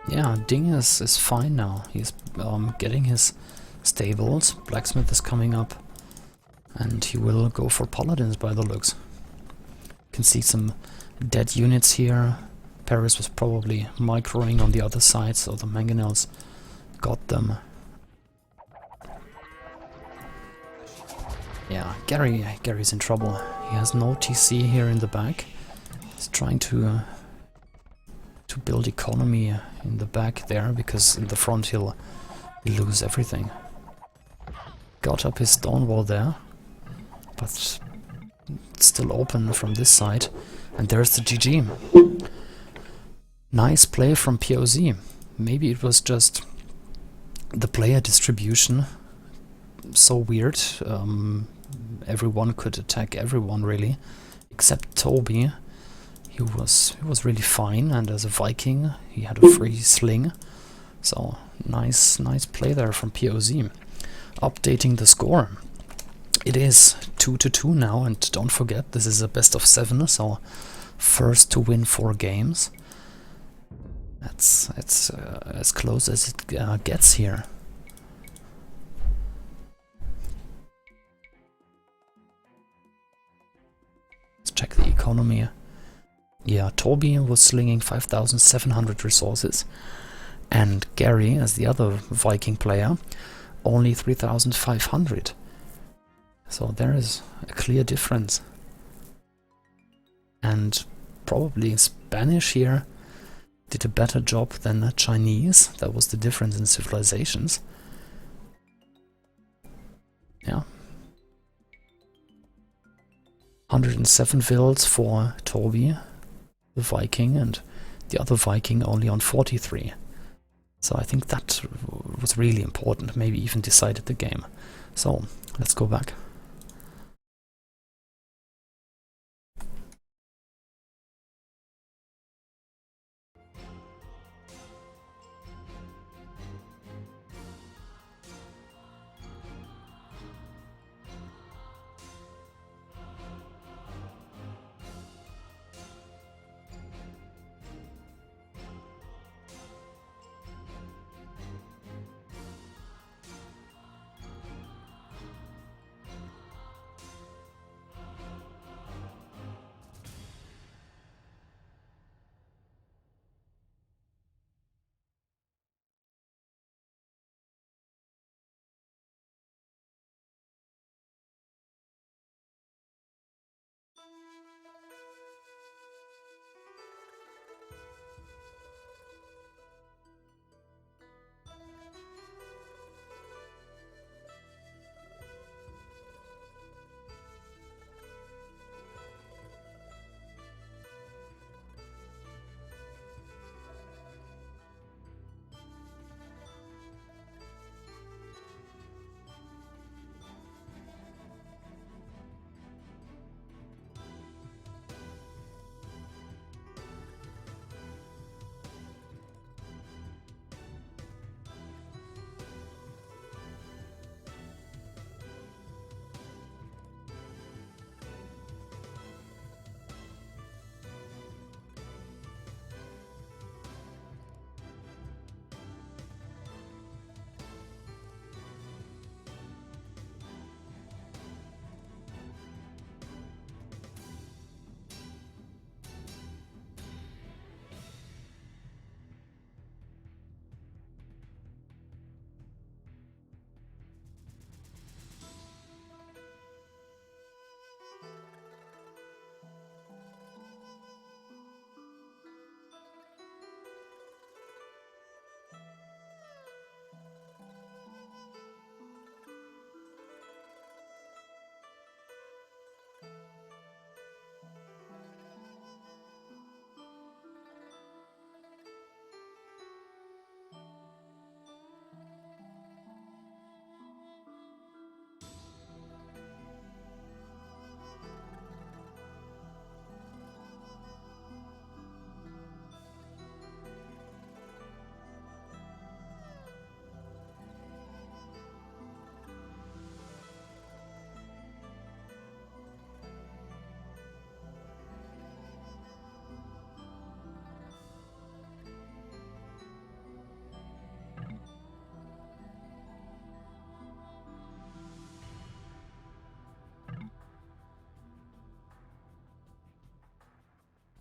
Yeah, Ding is fine now. He's getting his stables. Blacksmith is coming up. And he will go for paladins by the looks. You can see some dead units here. Paris was probably microing on the other side, so the mangonels got them. Yeah, Gary's in trouble. He has no TC here in the back. He's trying to build economy in the back there, because in the front he'll lose everything. Got up his stone wall there, but it's still open from this side. And there's the GG. Nice play from poZ. Maybe it was just the player distribution so weird. Everyone could attack everyone really, except Toby. He was really fine, and as a Viking he had a free sling. So nice play there from poZ. Updating the score. It is 2-2 now, and don't forget this is a best of 7, so first to win 4 games. That's as close as it gets here. Let's check the economy. Yeah, Toby was slinging 5,700 resources, and Gary, as the other Viking player, only 3,500. So there is a clear difference. And probably Spanish here did a better job than the Chinese. That was the difference in civilizations. Yeah. 107 vills for Toby, the Viking, and the other Viking only on 43. So I think that was really important, maybe even decided the game. So let's go back.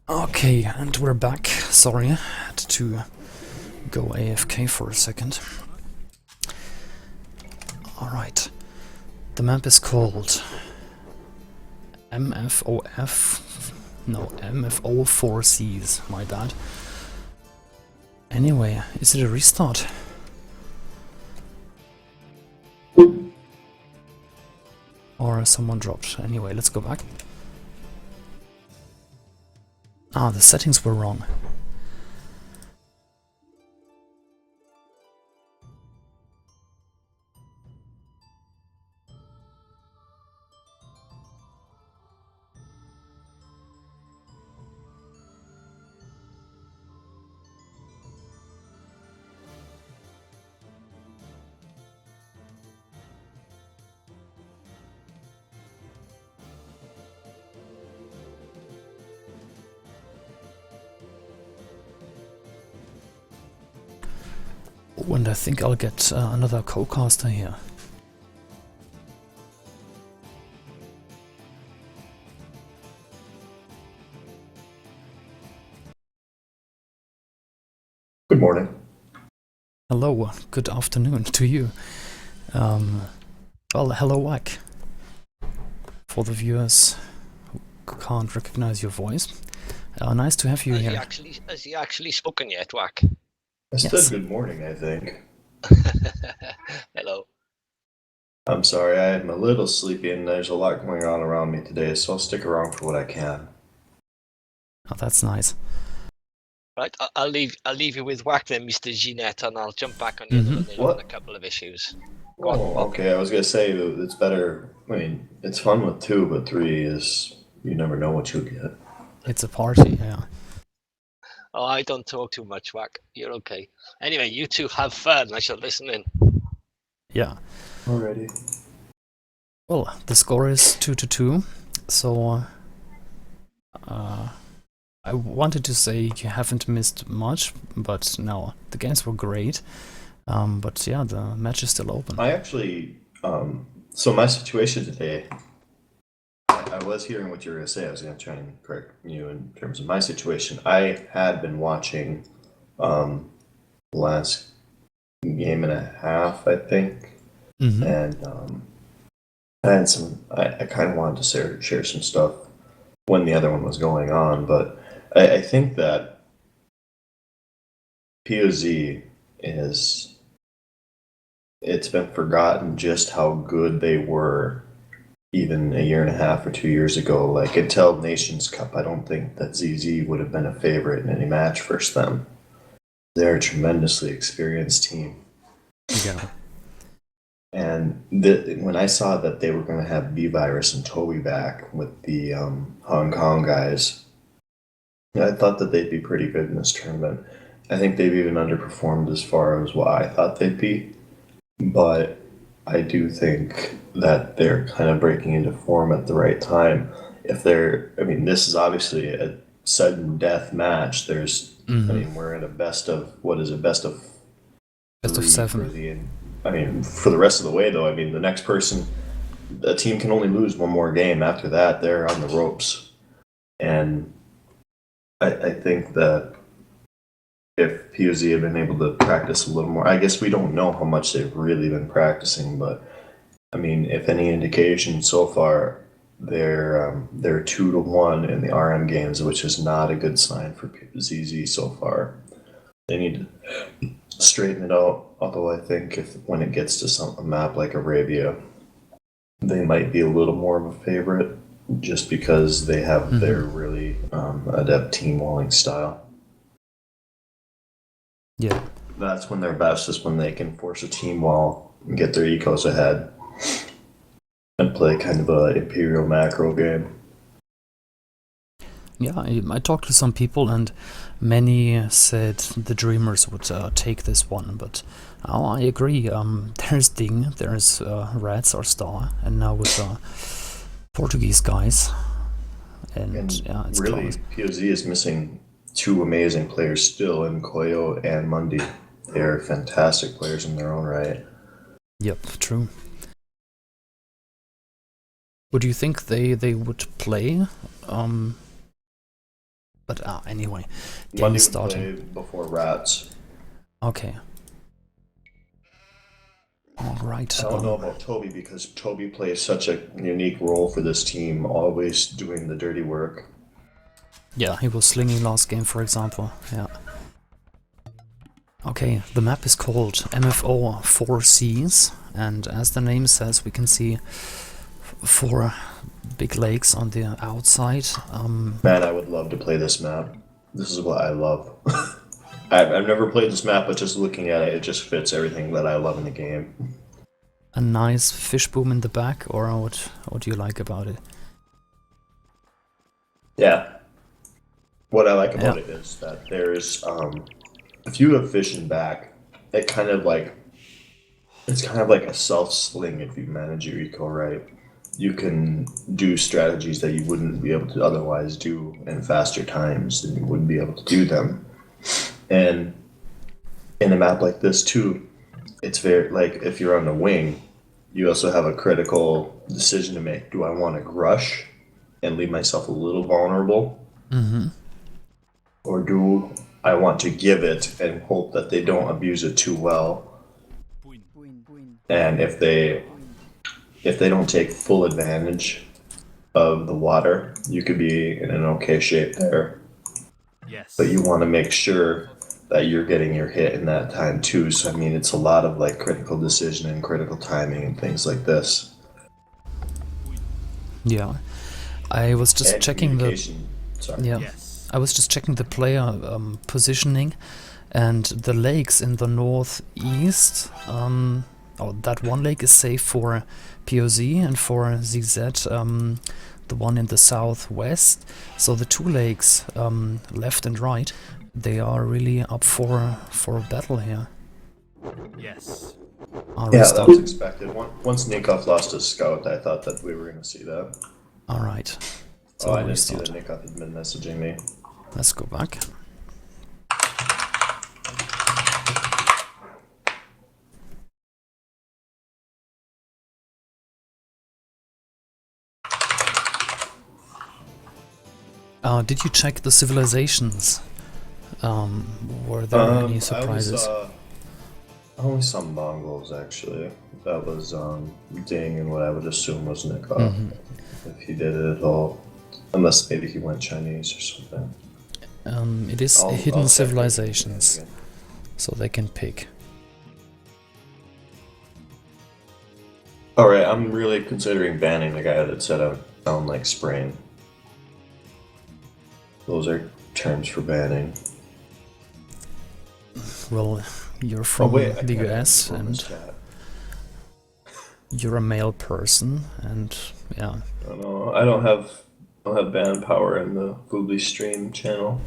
Okay, and we're back. Sorry, I had to go AFK for a second. Alright, the map is called MFOF. No, MFO4Cs, my bad. Anyway, is it a restart? Or someone dropped. Anyway, let's go back. Ah, the settings were wrong. Oh, and I think I'll get another co-caster here. Good morning. Hello, good afternoon to you. Well, hello, WiC. For the viewers who can't recognize your voice, nice to have you here. Has he actually spoken yet, WiC? I said Yes. good morning, I think. Hello. I'm sorry, I am a little sleepy and there's a lot going on around me today, so I'll stick around for what I can. Oh, that's nice. Right, I'll leave you with WiC then, Mr. Ginette, and I'll jump back on you in a minute on a couple of issues. Go on, Bob. Okay, I was gonna say it's better. I mean, it's fun with two, but three is you never know what you'll get. It's a party, yeah. Oh, I don't talk too much, WiC. You're okay. Anyway, you two have fun. I shall listen in. Yeah. Alrighty. Well, the score is 2-2, so I wanted to say you haven't missed much, but no, the games were great. But yeah, the match is still open. I actually, so my situation today, I was hearing what you were gonna say. I was gonna try and correct you in terms of my situation. I had been watching, the last game and a half, I think. And I had I kind of wanted to share some stuff when the other one was going on, but I think that poZ it's been forgotten just how good they were even a year and a half or 2 years ago. Like until Nations Cup, I don't think that ZZ would have been a favorite in any match versus them. They're a tremendously experienced team. Yeah. And when I saw that they were going to have B-Virus and Toby back with the Hong Kong guys, I thought that they'd be pretty good in this tournament. I think they've even underperformed as far as what I thought they'd be. But I do think that they're kind of breaking into form at the right time. I mean, this is obviously a sudden death match. I mean, we're in a best of 7. For the rest of the way, though, I mean, the next person, a team can only lose one more game. After that, they're on the ropes. And I think that if poZ had been able to practice a little more, I guess we don't know how much they've really been practicing, but I mean, if any indication so far, they're 2-1 in the RM games, which is not a good sign for ZZ so far. They need to straighten it out. Although I think when it gets to a map like Arabia, they might be a little more of a favorite, just because they have their really adept team walling style. Yeah. That's when they're best, is when they can force a team wall and get their ecos ahead and play kind of a Imperial macro game. Yeah, I talked to some people and many said the Dreamers would take this one, but I agree. There's Ding, there's Rats or Star, and now with Portuguese guys. And yeah, it's really, poZ is missing two amazing players still in Koyo and Mundi. They're fantastic players in their own right. Yep, true. Would you think they would play But anyway, game Monday is would play starting. before Rats. Okay. All right. I don't know about Toby because Toby plays such a unique role for this team, always doing the dirty work. Yeah, he was slinging last game, for example. Yeah. Okay, the map is called MFO 4Cs, and as the name says, we can see 4 big lakes on the outside. Man, I would love to play this map. This is what I love. I've never played this map, but just looking at it, it just fits everything that I love in the game. A nice fish boom in the back, or what do you like about it? Yeah. What I like about it is that there's, if you have fish in back, it's kind of like a self-sling if you manage your eco right. You can do strategies that you wouldn't be able to otherwise do in faster times, and you wouldn't be able to do them. And in a map like this too, it's very, like, if you're on the wing, you also have a critical decision to make. Do I want to rush and leave myself a little vulnerable? Mm-hmm. Or do I want to give it and hope that they don't abuse it too well? And if they don't take full advantage of the water, you could be in an okay shape there. Yes. But you want to make sure that you're getting your hit in that time too. So I mean, it's a lot of like critical decision and critical timing and things like this. Yeah, I was just And checking the. Sorry. Yeah, Yes. I was just checking the player positioning, and the lakes in the northeast. That one lake is safe for poZ and for ZZ. The one in the southwest. So the 2 lakes, left and right, they are really up for a battle here. Yes. Yeah, that was expected. Once Nikov lost his scout, I thought that we were going to see that. All right. So I didn't see restart. that Nikov had been messaging me. Let's go back. Did you check the civilizations? Were there any surprises? I only saw Mongols actually. That was Ding and what I would assume was Nikov. Mhm. If he did it at all. Unless maybe he went Chinese or something. It is I'll hidden check civilizations, it. so they can pick. Alright, I'm really considering banning the guy that said I sound like sprain. Those are terms for banning. Well, you're from I the can't US control this and chat. you're a male person, and yeah. I don't know. I don't have ban power in the Voobly stream channel.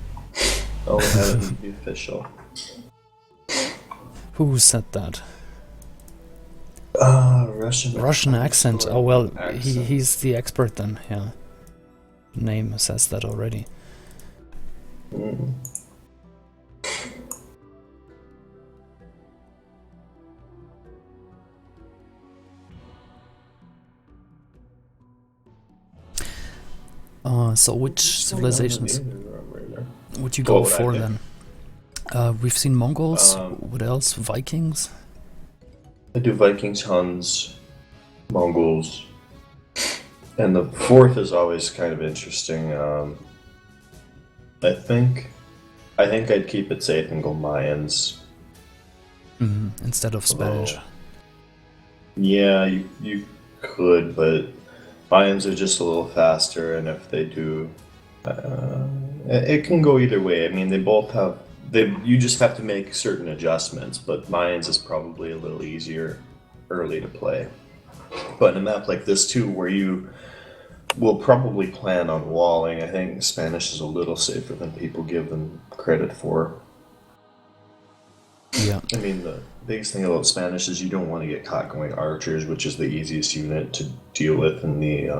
I only have it in the official. Who said that? Russian accent. Oh well, accent. he's the expert then. Yeah. Name says that already. Mm. So which civilizations would you What go would I for pick? then? We've seen Mongols. What else? Vikings. I do Vikings, Huns, Mongols, and the 4th is always kind of interesting. I think I'd keep it safe and go Mayans. Instead of Spanish. Yeah, you could, but Mayans are just a little faster, and if they do, it can go either way. I mean, they both have. You just have to make certain adjustments, but Mayans is probably a little easier early to play. But in a map like this too, where you will probably plan on walling, I think Spanish is a little safer than people give them credit for. Yeah. I mean, the biggest thing about Spanish is you don't want to get caught going archers, which is the easiest unit to deal with in the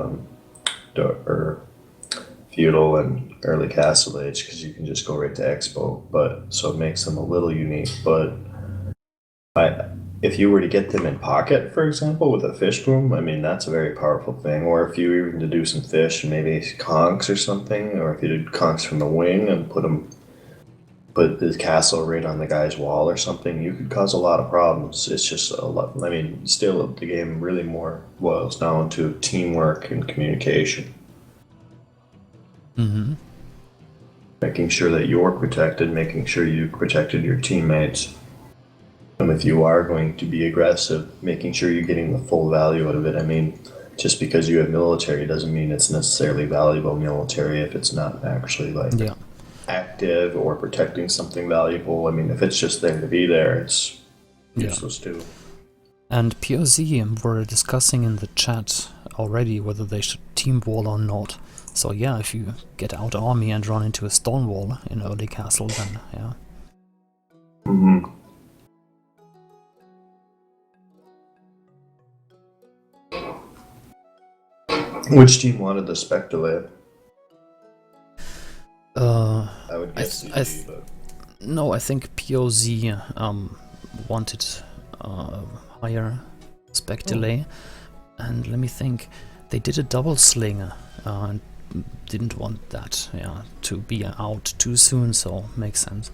feudal and early castle age, because you can just go right to expo. But so it makes them a little unique. But if you were to get them in pocket, for example, with a fish boom, I mean, that's a very powerful thing. Or if you were even to do some fish and maybe conchs or something, or if you did conchs from the wing and put the castle right on the guy's wall or something, you could cause a lot of problems. It's just a lot. I mean, still, the game really more boils down to teamwork and communication. Mm-hmm. Making sure that you're protected, making sure you protected your teammates. And if you are going to be aggressive, making sure you're getting the full value out of it. I mean, just because you have military doesn't mean it's necessarily valuable military if it's not actually like active or protecting something valuable. I mean, if it's just there to be there, it's useless too. And poZ were discussing in the chat already whether they should team wall or not. So yeah, if you get out army and run into a stone wall in early castle, then yeah. Mm-hmm. Which team wanted the spec delay? I would guess CG, but... No, I think poZ wanted higher spec delay. And let me think, they did a double sling and didn't want that to be out too soon, so makes sense.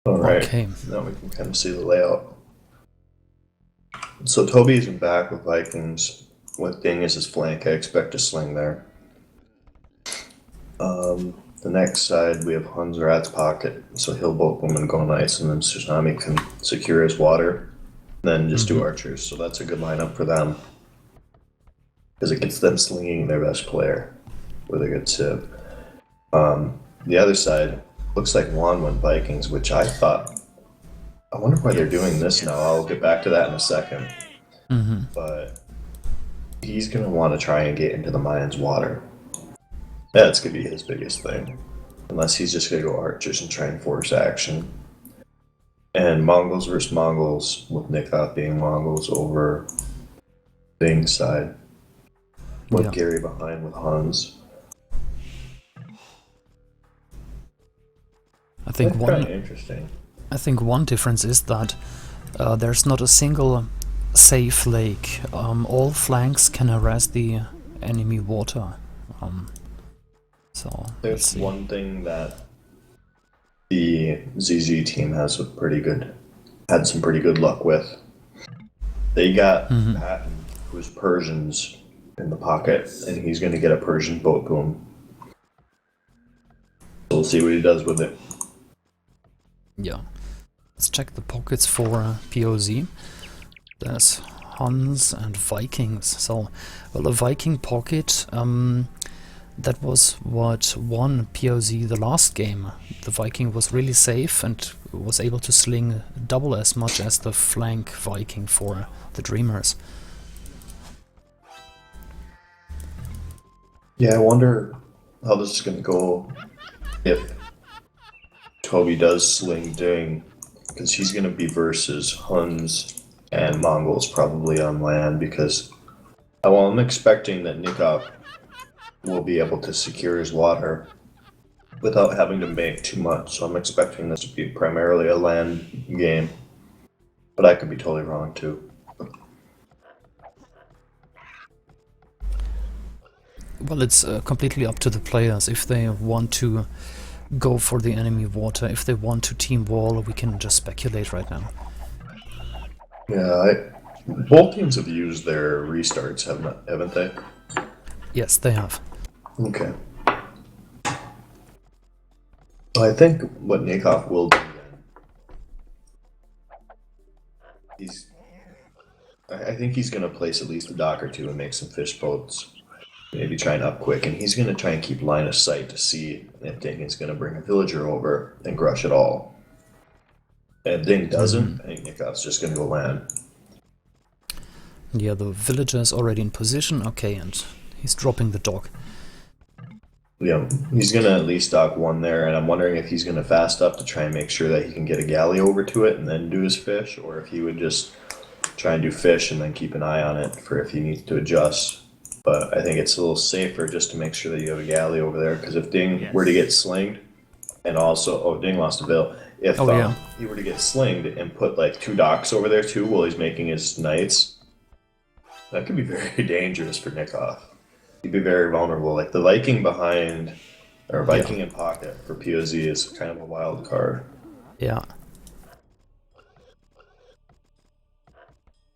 Alright, okay. Now we can kind of see the layout. So Toby isn't back with Vikings. What thing is his flank? I expect a sling there. The next side we have Hun's Rat's pocket, so he'll both boom and go nice, and then Tsunami can secure his water. Then just do archers, so that's a good lineup for them. Because it gets them slinging their best player with a good civ. The other side looks like Juan went Vikings, which I thought, I wonder why they're doing this now. I'll get back to that in a second. But he's going to want to try and get into the Mayans' water. That's going to be his biggest thing. Unless he's just going to go archers and try and force action. And Mongols versus Mongols, with Nikov being Mongols over Bing's side. With Gary behind with Huns. I think That's kind of interesting. I think one difference is that there's not a single safe lake. All flanks can harass the enemy water. So there's one thing that the ZZ team had some pretty good luck with. They got Patton, who's Persians, in the pocket, and he's going to get a Persian boat boom. So we'll see what he does with it. Yeah. Let's check the pockets for poZ. There's Huns and Vikings. So, well, a Viking pocket, that was what won poZ the last game. The Viking was really safe and was able to sling double as much as the flank Viking for the Dreamers. Yeah, I wonder how this is going to go if Toby does sling Ding, because he's going to be versus Huns and Mongols probably on land, because well, I'm expecting that Nikov will be able to secure his water without having to make too much, so I'm expecting this to be primarily a land game, but I could be totally wrong too. Well, it's completely up to the players. If they want to go for the enemy water, if they want to team wall, we can just speculate right now. Yeah, both teams have used their restarts, haven't they? Yes, they have. Okay. I think what Nikov will do then, I think he's going to place at least a dock or two and make some fish boats. Maybe try and up quick, and he's going to try and keep line of sight to see if Ding is going to bring a villager over and crush it all. And if Ding doesn't, I think Nikov's just going to go land. Yeah, the villager is already in position. Okay, and he's dropping the dog. Yeah, he's gonna at least dock one there, and I'm wondering if he's gonna fast up to try and make sure that he can get a galley over to it and then do his fish, or if he would just try and do fish and then keep an eye on it for if he needs to adjust. But I think it's a little safer just to make sure that you have a galley over there, because if Ding were to get slinged, and also, Ding lost a bill. If he were to get slinged and put like 2 docks over there too while he's making his knights, that could be very dangerous for Nikoff. He'd be very vulnerable. Like the Viking behind, or Viking in pocket for poZ is kind of a wild card. Yeah.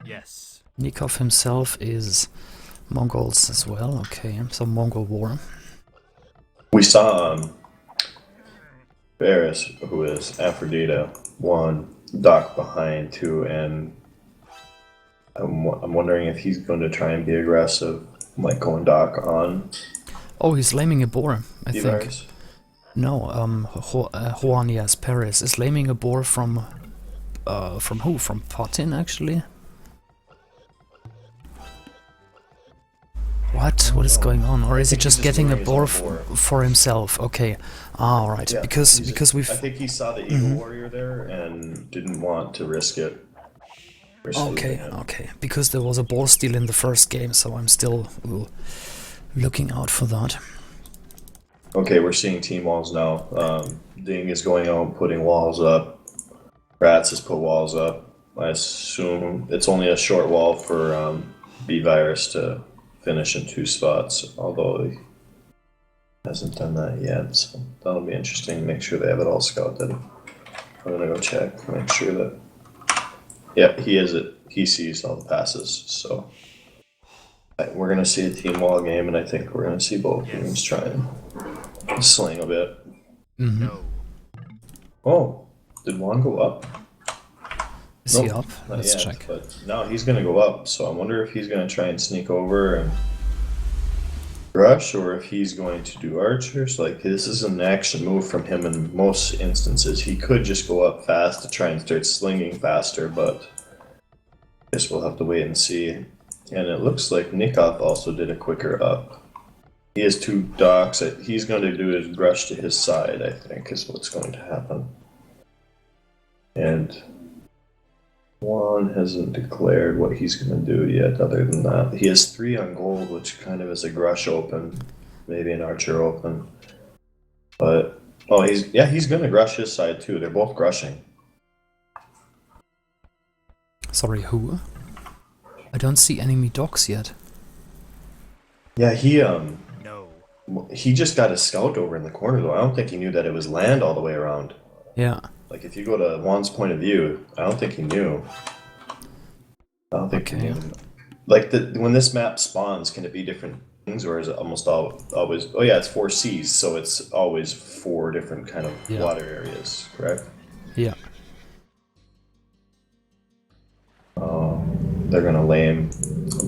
Yes. Nikov himself is Mongols as well. Okay, so Mongol war. We saw Varys, who is Aphrodite, 1 dock behind 2, and I'm wondering if he's going to try and be aggressive, like going dock on. Oh, he's laming a boar, I think. Varys. No, Juan, yes, Paris is laming a boar from who? From Potin, actually? What? What is going on? Or is he just getting a boar for himself? Okay. Ah, right. Yeah, because we've... I think he saw the Eagle Warrior there and didn't want to risk it. Okay, okay. Because there was a boar steal in the first game, so I'm still looking out for that. Okay, we're seeing team walls now. Ding is going out and putting walls up. Rats has put walls up. I assume it's only a short wall for B-Virus to finish in 2 spots, although he hasn't done that yet, so that'll be interesting. Make sure they have it all scouted. I'm gonna go check, make sure that... Yeah, he is it. He sees all the passes, so... We're gonna see a team wall game, and I think we're gonna see both teams try and sling a bit. No. Oh, did Juan go up? Is he up? Not Let's yet, check. but now he's gonna go up, so I wonder if he's gonna try and sneak over and rush, or if he's going to do archers. Like, this is an action move from him in most instances. He could just go up fast to try and start slinging faster, but I guess we'll have to wait and see. And it looks like Nikov also did a quicker up. He has 2 docks. He's going to do his rush to his side, I think, is what's going to happen. And Juan hasn't declared what he's going to do yet, other than that. He has 3 on gold, which kind of is a grush open, maybe an archer open. But, oh, he's going to grush his side too. They're both grushing. Sorry, who? I don't see enemy docks yet. Yeah, No. he just got a scout over in the corner, though. I don't think he knew that it was land all the way around. Yeah. Like, if you go to Juan's point of view, I don't think he knew. I don't think he knew. Like, when this map spawns, can it be different things, or is it almost always... Oh yeah, it's 4 seas, so it's always 4 different kind of water areas, correct? Yeah. They're gonna lame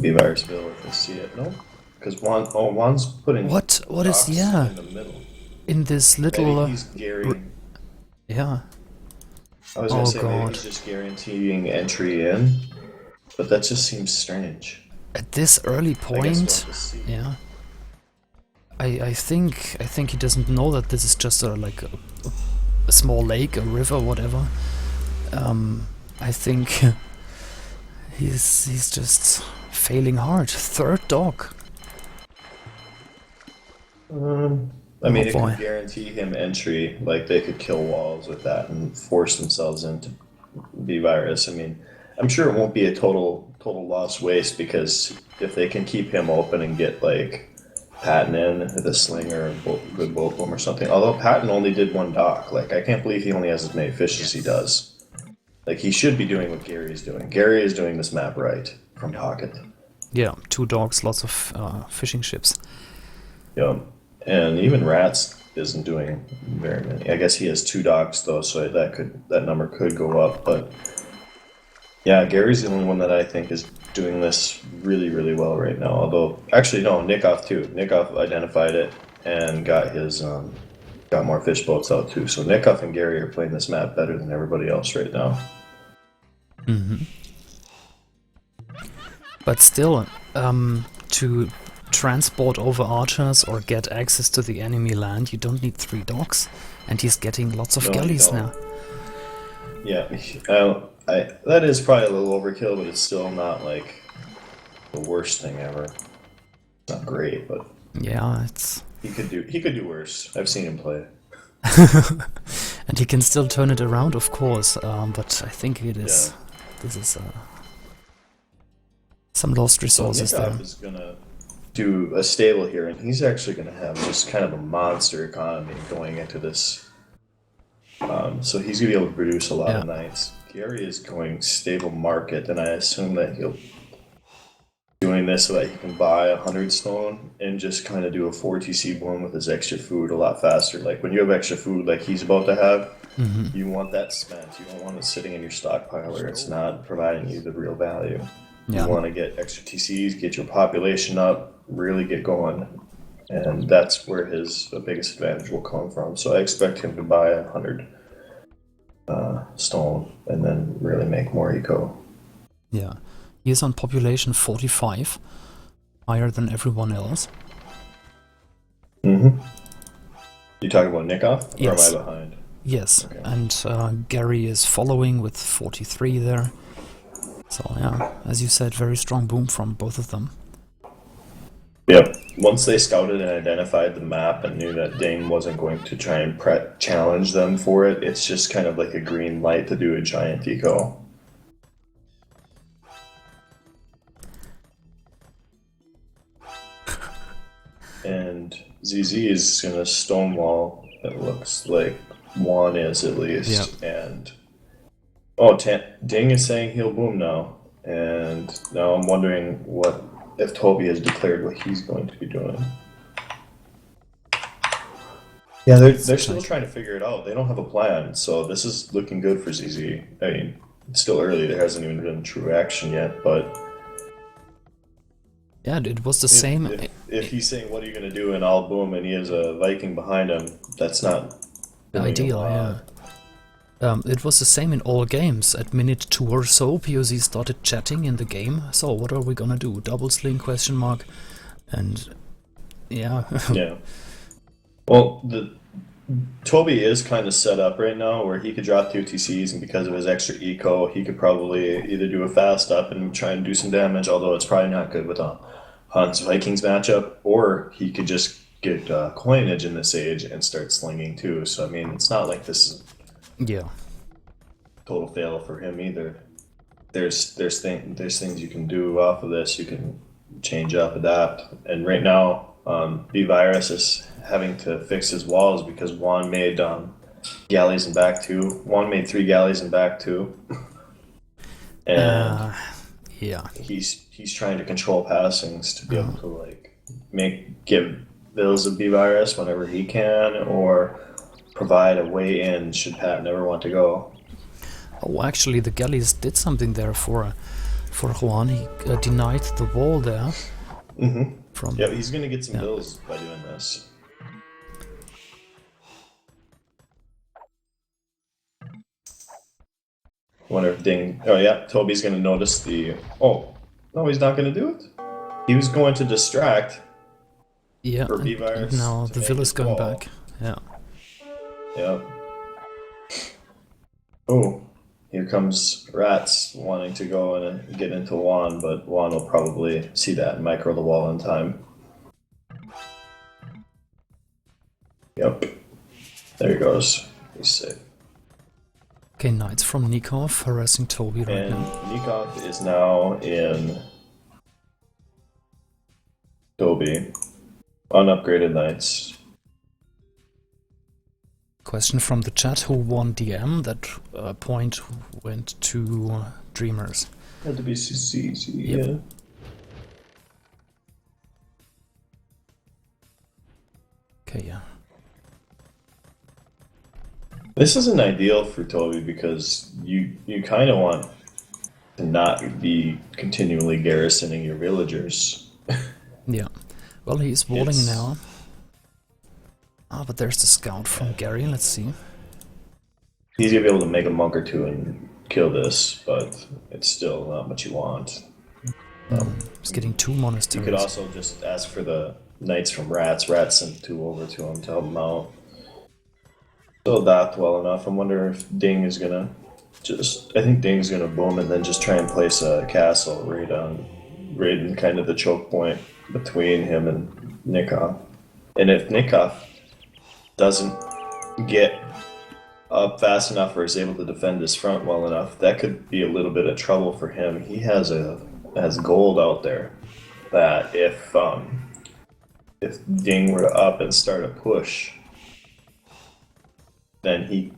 B-Virus bill if they see it. No? Because Juan's putting... What is... Yeah. In the middle. In this little... Maybe he's guaranteeing... Yeah. I was gonna say maybe he's just guaranteeing entry in, but that just seems strange. At this early point, yeah. I think he doesn't know that this is just like a small lake, a river, whatever. I think he's just failing hard. 3rd dog. I mean, it could guarantee him entry. Like, they could kill walls with that and force themselves into B-Virus. I mean, I'm sure it won't be a total loss waste, because if they can keep him open and get, like, Patton in, the slinger, good bolt boom or something. Although Patton only did 1 dock. Like, I can't believe he only has as many fish as he does. Like, he should be doing what Gary's doing. Gary is doing this map right from pocket. Yeah, 2 dogs, lots of fishing ships. Yeah. And even Rats isn't doing very many. I guess he has 2 docks though, so that number could go up. But yeah, Gary's the only one that I think is doing this really, really well right now. Although, actually no, Nikov too. Nikov identified it and got his got more fish boats out too. So Nikov and Gary are playing this map better than everybody else right now. But still, to transport over archers or get access to the enemy land, you don't need 3 docks. And he's getting lots of No, you galleys don't. now. Yeah, that is probably a little overkill, but it's still not like the worst thing ever. It's not great, but Yeah, it's... he could do worse. I've seen him play. And he can still turn it around, of course, but I think it is... This is some lost resources so there. Nikov is gonna do a stable here, and he's actually gonna have just kind of a monster economy going into this. So he's gonna be able to produce a lot of knights. Gary is going stable market, and I assume that he'll doing this so that he can buy 100 stone and just kind of do a 4 TC boom with his extra food a lot faster. Like when you have extra food like he's about to have, you want that spent. You don't want it sitting in your stockpiler. It's not providing you the real value. Yeah. You want to get extra TCs, get your population up, really get going. And that's where his biggest advantage will come from. So I expect him to buy 100 stone and then really make more eco. Yeah. He is on population 45, higher than everyone else. Mm-hmm. You talking about Nikov? Yes. Or am I behind? Yes, Okay. and Gary is following with 43 there. So yeah, as you said, very strong boom from both of them. Yep. Once they scouted and identified the map and knew that Dane wasn't going to try and challenge them for it, it's just kind of like a green light to do a giant eco. And ZZ is going to stonewall, it looks like Juan is at least. And Ding is saying he'll boom now. And now I'm wondering what if Toby has declared what he's going to be doing. Yeah, they're still trying to figure it out. They don't have a plan, so this is looking good for ZZ. I mean, it's still early. There hasn't even been true action yet, but yeah, it was the same. If he's saying, "What are you going to do?" and I'll boom, and he has a Viking behind him, that's not ideal. Yeah. It was the same in all games. At minute 2 or so, poZ started chatting in the game. So what are we gonna do? Double sling ? And yeah. Yeah. Well, Toby is kind of set up right now where he could drop 2 TCs, and because of his extra eco, he could probably either do a fast up and try and do some damage, although it's probably not good with a Hans Vikings matchup, or he could just get coinage in this age and start slinging too. So I mean, it's not like this is total fail for him either. There's things you can do off of this. You can change up, adapt, and right now, B-Virus is having to fix his walls because Juan made galleys in back 2. Juan made 3 galleys in back 2, and he's trying to control passings to be able to like give bills of B-Virus whenever he can, or provide a way in should Pat never want to go. Oh, actually, the galleys did something there for Juan. He denied the wall there. Mm-hmm. Yeah, he's gonna get some bills by doing this. Wonder if Ding. Oh yeah, Toby's gonna notice the. Oh no, he's not gonna do it. He was going to distract. Yeah, for B-Virus. Now the villa's going back. Yeah. Yep. Oh, here comes Rats wanting to go and get into Juan, but Juan will probably see that and micro the wall in time. Yep. There he goes. He's safe. Okay, Knights from Nikov harassing Toby right And now. Nikov is now in Toby. Unupgraded Knights. Question from the chat, who won DM? That point went to Dreamers. Had to be CC, Yep. yeah. Okay, yeah. This isn't ideal for Toby because you kind of want to not be continually garrisoning your villagers. Yeah. Well, he's walling now. Ah, but there's the scout from Gary, let's see. He's gonna be able to make a monk or two and kill this, but it's still not what you want. He's getting 2 You monasteries. could also just ask for the knights from Rats. Rats sent 2 over to him to help him out. So that well enough. I wonder if Ding is gonna I think Ding's gonna boom and then just try and place a castle right in kind of the choke point between him and Nikov. And if Nikov doesn't get up fast enough or is able to defend his front well enough, that could be a little bit of trouble for him. He has gold out there that if Ding were to up and start a push, then he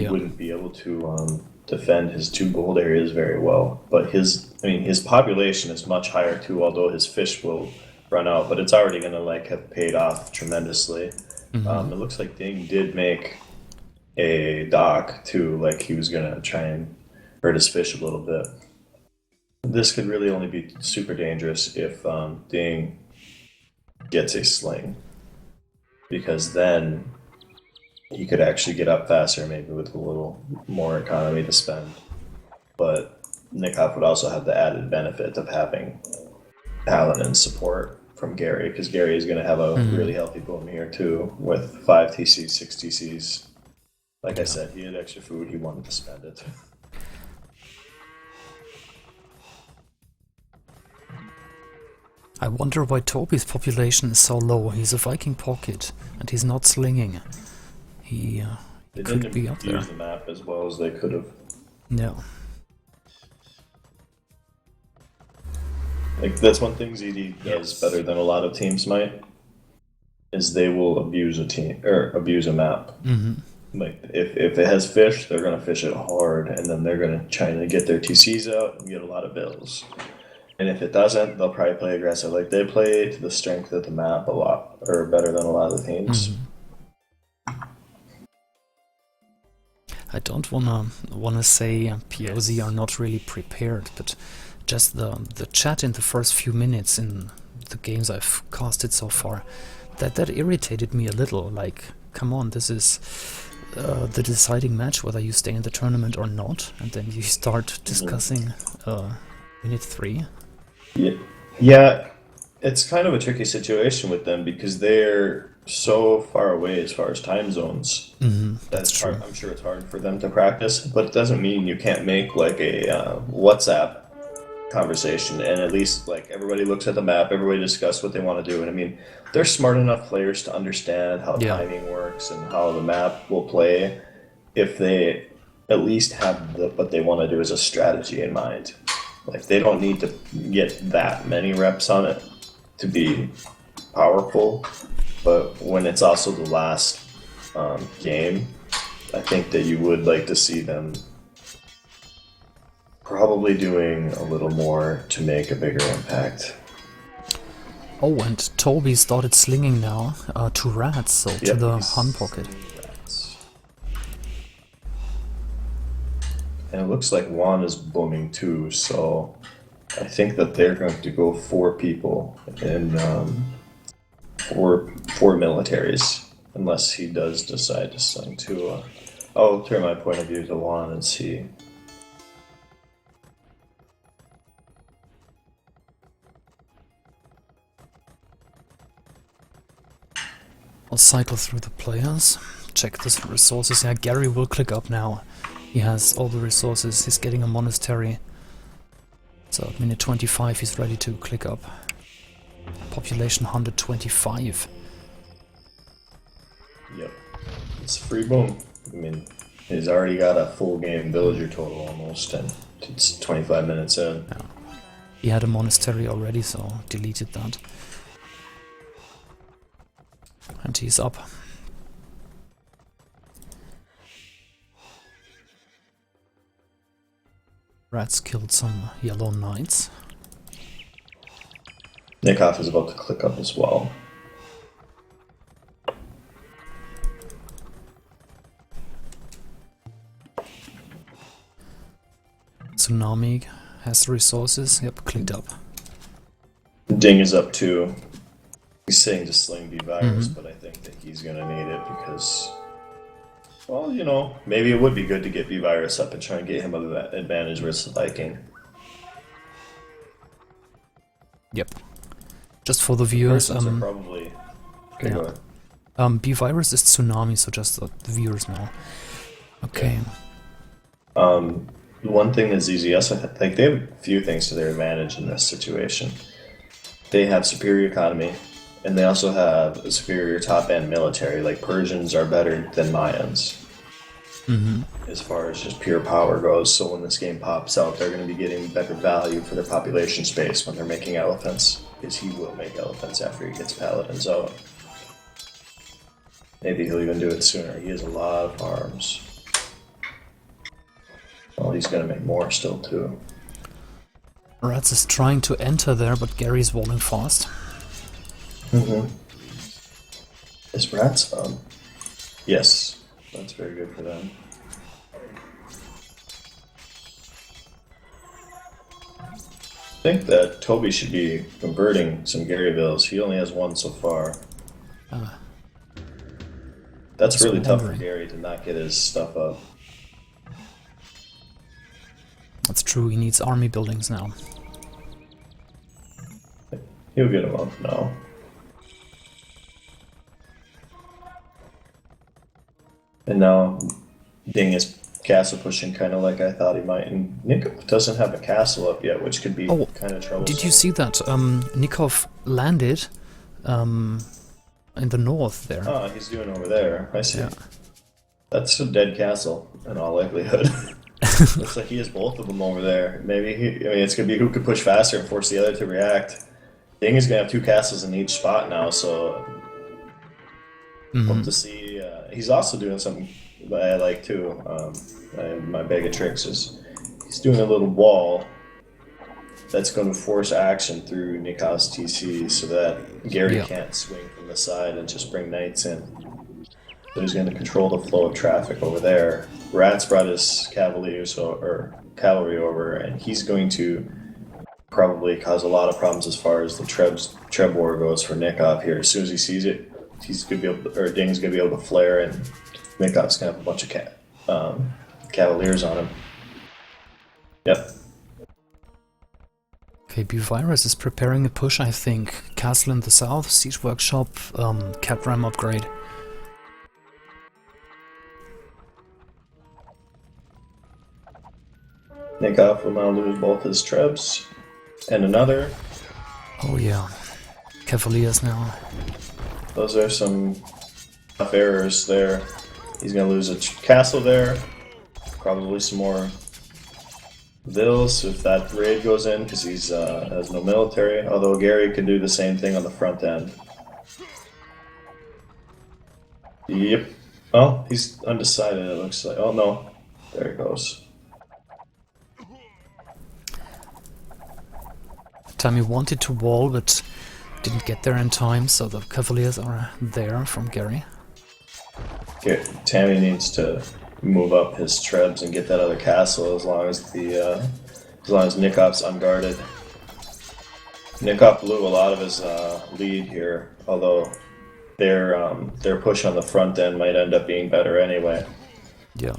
wouldn't be able to defend his 2 gold areas very well. But his population is much higher too, although his fish will run out. But it's already going to have paid off tremendously. Mm-hmm. It looks like Ding did make a dock too, like he was going to try and hurt his fish a little bit. This could really only be super dangerous if Ding gets a sling, because then he could actually get up faster, maybe with a little more economy to spend. But Nikov would also have the added benefit of having Paladin support from Gary, because Gary is going to have a really healthy boom here too, with 5 TCs, 6 TCs. Like I said, he had extra food, he wanted to spend it. I wonder why Toby's population is so low. He's a Viking pocket, and he's not slinging. He could be up there. They didn't use the map as well as they could have. No. Like, that's one thing ZD does better than a lot of teams might, is they will abuse a team, or abuse a map. Mm-hmm. Like, if it has fish, they're going to fish it hard, and then they're going to try to get their TCs out and get a lot of bills. And if it doesn't, they'll probably play aggressive. Like, they play to the strength of the map a lot, or better than a lot of the teams. Mm-hmm. I don't wanna say poZ are not really prepared, but just the chat in the first few minutes in the games I've casted so far, that irritated me a little. Like, come on, this is the deciding match whether you stay in the tournament or not, and then you start discussing minute 3. Yeah, it's kind of a tricky situation with them because they're so far away as far as time zones. That's true. I'm sure it's hard for them to practice, but it doesn't mean you can't make like a WhatsApp conversation and at least like everybody looks at the map, everybody discuss what they want to do. And I mean, they're smart enough players to understand how timing works and how the map will play if they at least have what they want to do as a strategy in mind. Like, they don't need to get that many reps on it to be powerful, but when it's also the last game, I think that you would like to see them probably doing a little more to make a bigger impact. Oh, and Toby started slinging now to Rats, so to the Hun pocket. And it looks like Juan is booming too, so I think that they're going to go 4 people and 4 militaries, unless he does decide to sling 2. I'll turn my point of view to Juan and see. I'll cycle through the players, check the resources. Yeah, Gary will click up now. He has all the resources, he's getting a monastery. So at minute 25 he's ready to click up. Population 125. Yep. It's free boom. I mean, he's already got a full game villager total almost, and it's 25 minutes in. Yeah. He had a monastery already, so deleted that. And he's up. Rats killed some yellow knights. Nikov is about to click up as well. Tsunami has the resources. Yep, clicked up. Ding is up too. He's saying to sling B-Virus, but I think that he's going to need it because, well, you know, maybe it would be good to get B-Virus up and try and get him an advantage versus Viking. Yep. Just for the viewers, Persons are probably... Okay, yeah. go ahead. B-Virus is Tsunami, so just the viewers know. Okay. One thing that ZZS, like, they have a few things to their advantage in this situation. They have superior economy, and they also have a superior top-end military. Like, Persians are better than Mayans. As far as just pure power goes, so when this game pops out, they're going to be getting better value for their population space when they're making elephants, because he will make elephants after he gets paladins out. Maybe he'll even do it sooner. He has a lot of farms. Well, he's going to make more still, too. Rats is trying to enter there, but Gary's walling fast. Is Rats Yes. That's very good for them. I think that Toby should be converting some Garyvilles. He only has one so far. That's really tough for Gary to not get his stuff up. That's true, he needs army buildings now. He'll get him up now. And now Ding is castle pushing kind of like I thought he might. And Nikov doesn't have a castle up yet, which could be kind of troublesome. Did you see that? Nikov landed in the north there. Oh, he's doing over there. I see. Yeah. That's a dead castle in all likelihood. Looks like he has both of them over there. Maybe it's going to be who could push faster and force the other to react. Ding is going to have 2 castles in each spot now, so hope to see. He's also doing something that I like too. My bag of tricks is he's doing a little wall that's going to force action through Nikov's TC so that Gary can't swing from the side and just bring knights in. So he's going to control the flow of traffic over there. Rats brought his cavalry over, and he's going to probably cause a lot of problems as far as the Treb war goes for Nikov here. As soon as he sees it, he's gonna be able to, or Ding's gonna be able to flare, and Nikov's gonna have a bunch of cavaliers on him. Yep. Okay, B-Virus is preparing a push, I think. Castle in the south, siege workshop, cat ram upgrade. Nikov will now lose both his Trebs and another. Oh yeah, cavaliers now. Those are some tough errors there. He's going to lose a castle there. Probably some more vills if that raid goes in, because he's has no military. Although Gary could do the same thing on the front end. Yep. Oh, he's undecided, it looks like. Oh no. There he goes. Tammy wanted to wall, but didn't get there in time, so the cavaliers are there from Gary. Okay, Tammy needs to move up his Trebs and get that other castle as long as Nikov's unguarded. Nikov blew a lot of his lead here, although their push on the front end might end up being better anyway. Yeah.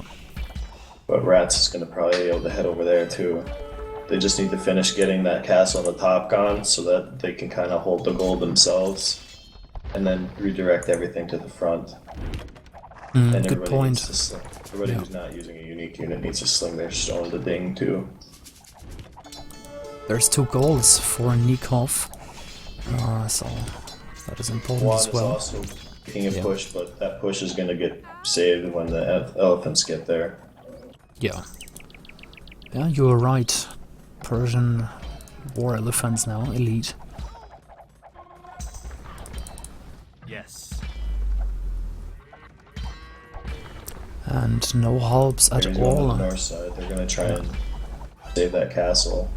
But Rats is going to probably be able to head over there too. They just need to finish getting that castle on the top gone so that they can kind of hold the gold themselves and then redirect everything to the front. And good point. Everybody who's not using a unique unit needs to sling their stone to Ding too. There's 2 goals for Nikov, so that is important Juan as well. is also making a push, but that push is going to get saved when the elephants get there. Yeah. Yeah, you were right. Persian war elephants now, elite. Yes. And no helps at He's all. going on the north side. They're going to try and save that castle.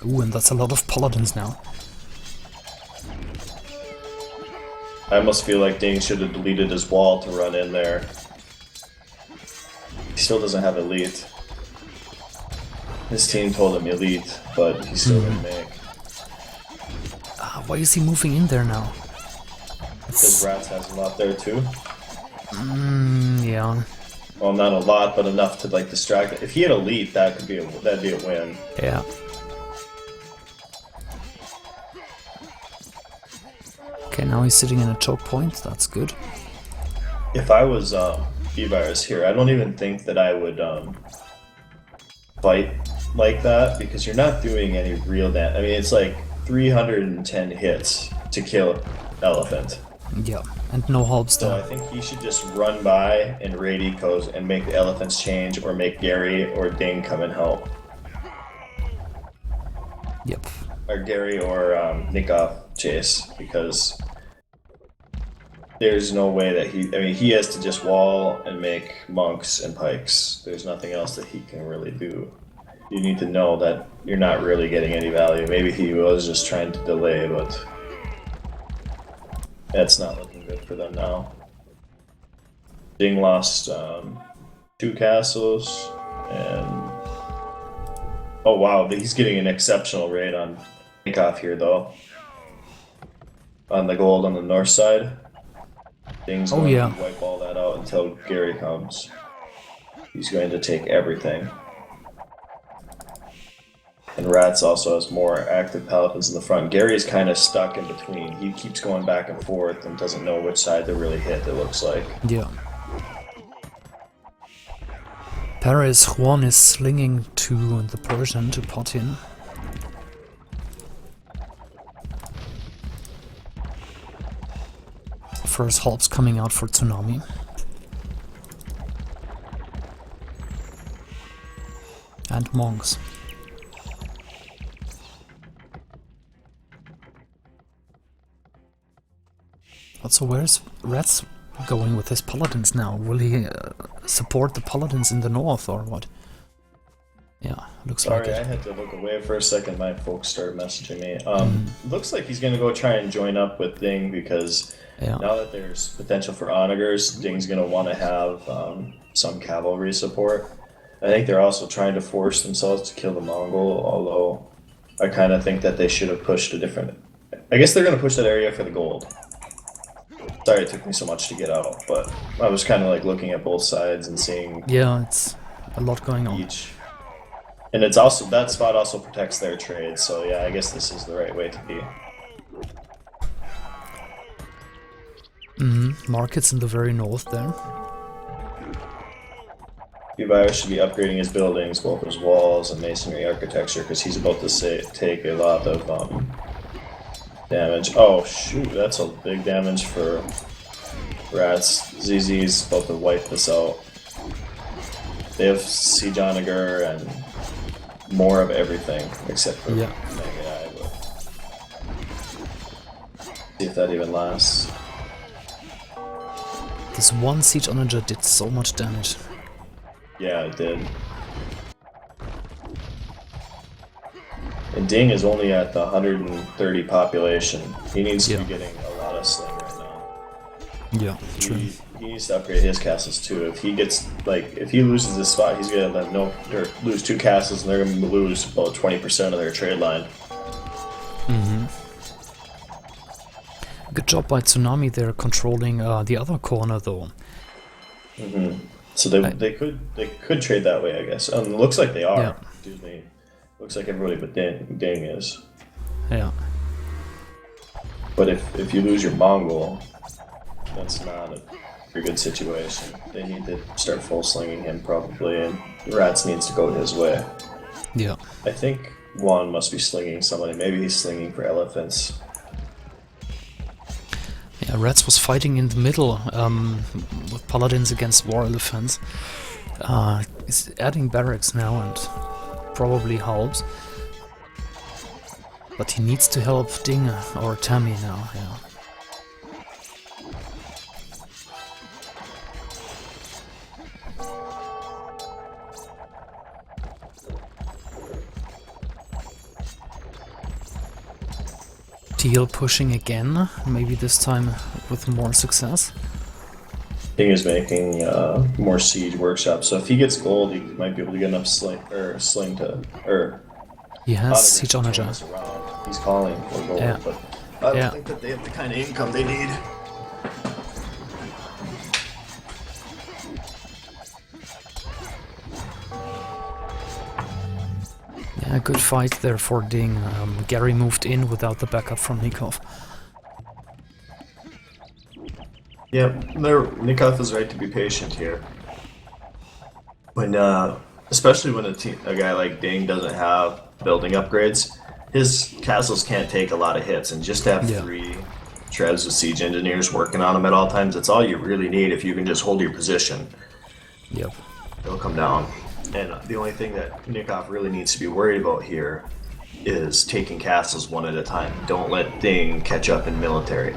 Ooh, and that's a lot of paladins now. I almost feel like Ding should have deleted his wall to run in there. He still doesn't have elite. His team told him elite, but he's still gonna make. Why is he moving in there now? Because Rats has a lot there too. Yeah. Well, not a lot, but enough to like distract it. If he had elite, that'd be a win. Yeah. Okay, now he's sitting in a choke point. That's good. If I was B-Virus here, I don't even think that I would fight like that because you're not doing any real damage. I mean, it's like 310 hits to kill Elephant. Yeah, and no helps So I there. think he should just run by and raid ecos and make the Elephants change or make Gary or Ding come and help. Yep. Or Gary or Nikoff chase because there's no way that he has to just wall and make monks and pikes. There's nothing else that he can really do. You need to know that you're not really getting any value. Maybe he was just trying to delay, but that's not looking good for them now. Ding lost 2 castles, and oh wow, he's getting an exceptional raid on Nikoff here though. On the gold on the north side. Ding's going to wipe all that out until Gary comes. He's going to take everything. And Rats also has more active paladins in the front. Gary's kind of stuck in between. He keeps going back and forth and doesn't know which side to really hit, it looks like. Yeah. Paris Juan is slinging to the Persian to pot in. First helps coming out for Tsunami. And monks. Also, where's Rats going with his paladins now? Will he support the paladins in the north or what? Yeah, looks like Sorry, it. I had to look away for a second. My folks started messaging me. Looks like he's going to go try and join up with Ding because now that there's potential for onagers, Ding's going to want to have some cavalry support. I think they're also trying to force themselves to kill the Mongol, although I kind of think that they should have pushed a different... I guess they're going to push that area for the gold. Sorry it took me so much to get out, but I was kind of like looking at both sides and seeing... Yeah, it's a lot going on. Each. And it's also, that spot also protects their trade, so yeah, I guess this is the right way to be. Markets in the very north there. B-Virus should be upgrading his buildings, both his walls and masonry architecture, because he's about to take a lot of damage. Oh shoot, that's a big damage for Rats. ZZ's about to wipe this out. They have Siege Onager and more of everything, except for Mega Eye, but see if that even lasts. This one Siege Onager did so much damage. Yeah, it did. And Ding is only at the 130 population. He needs to be getting a lot of sling right now. Yeah, true. He needs to upgrade his castles too. If he gets, like, if he loses this spot, he's gonna lose 2 castles and they're gonna lose about 20% of their trade line. Good job by Tsunami there controlling the other corner though. So they could trade that way, I guess. It looks like they are. Yeah. Excuse me. Looks like everybody but Ding is. Yeah. But if you lose your Mongol, that's not a very good situation. They need to start full slinging him probably, and Rats needs to go his way. Yeah. I think Juan must be slinging somebody. Maybe he's slinging for elephants. Yeah, Rats was fighting in the middle with paladins against war elephants. He's adding barracks now and probably helps. But he needs to help Ding or Tammy now, yeah. Teal pushing again, maybe this time with more success. Ding is making more siege workshops, so if he gets gold, he might be able to get enough sling to He has Siege Onager. He's calling for gold, but I don't think that they have the kind of income they need. A good fight there for Ding. Gary moved in without the backup from Nikov. Yeah, Nikov is right to be patient here. When, especially when a guy like Ding doesn't have building upgrades, his castles can't take a lot of hits, and just to have 3 Trevs with siege engineers working on them at all times, that's all you really need if you can just hold your position. Yep. They'll come down. And the only thing that Nikov really needs to be worried about here is taking castles one at a time. Don't let Ding catch up in military.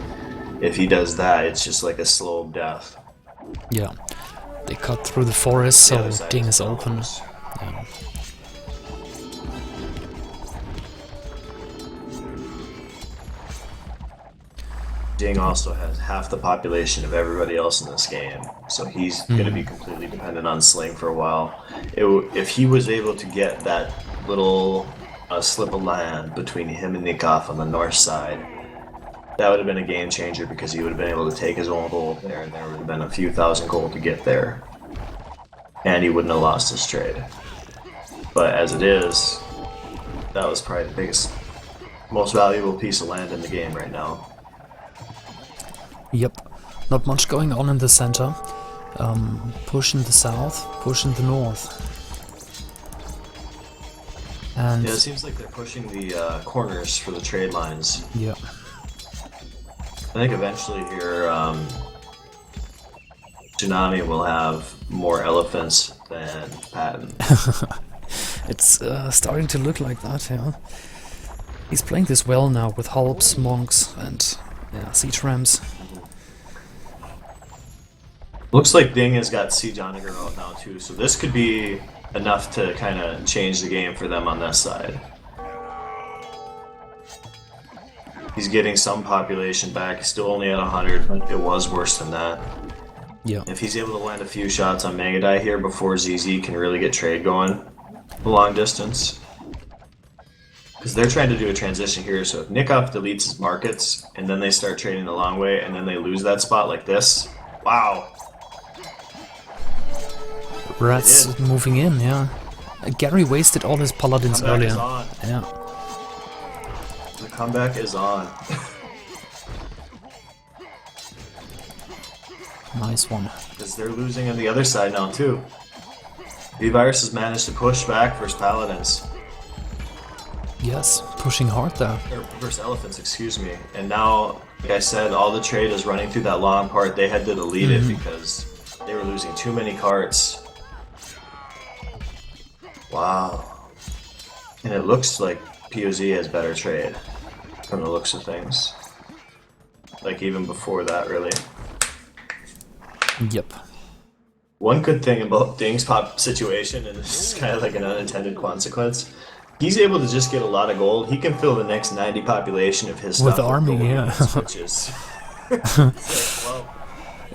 If he does that, it's just like a slow death. Yeah. They cut through the forest, so Ding is open. Yeah. Ding also has half the population of everybody else in this game, so he's going to be completely dependent on Sling for a while. If he was able to get that little slip of land between him and Nikov on the north side, that would have been a game changer because he would have been able to take his own gold there, and there would have been a few thousand gold to get there. And he wouldn't have lost his trade. But as it is, that was probably the biggest, most valuable piece of land in the game right now. Yep, not much going on in the center. Push in the south, push in the north. And yeah, it seems like they're pushing the corners for the trade lines. Yeah. I think eventually here, Tsunami will have more elephants than Patton. It's starting to look like that, yeah. He's playing this well now with Hulps, Monks, and siege rams. Looks like Ding has got Siege Onager out now too, so this could be enough to kind of change the game for them on this side. He's getting some population back, he's still only at 100, but it was worse than that. Yeah. If he's able to land a few shots on Megadai here before ZZ can really get trade going the long distance. Because they're trying to do a transition here, so if Nikov deletes his markets, and then they start trading the long way, and then they lose that spot like this, wow. Rats moving in, yeah. Gary wasted all his paladins earlier. Yeah. The comeback is on. Nice one. Because they're losing on the other side now too. V-Virus has managed to push back versus Paladins. Yes, pushing hard there. Or versus Elephants, excuse me. And now, like I said, all the trade is running through that long part. They had to delete it because they were losing too many carts. Wow. And it looks like poZ has better trade from the looks of things. Like even before that, really. Yep. One good thing about Ding's pop situation, and this is kind of like an unintended consequence, he's able to just get a lot of gold. He can fill the next 90 population of his with stuff army, with yeah. switches. Well,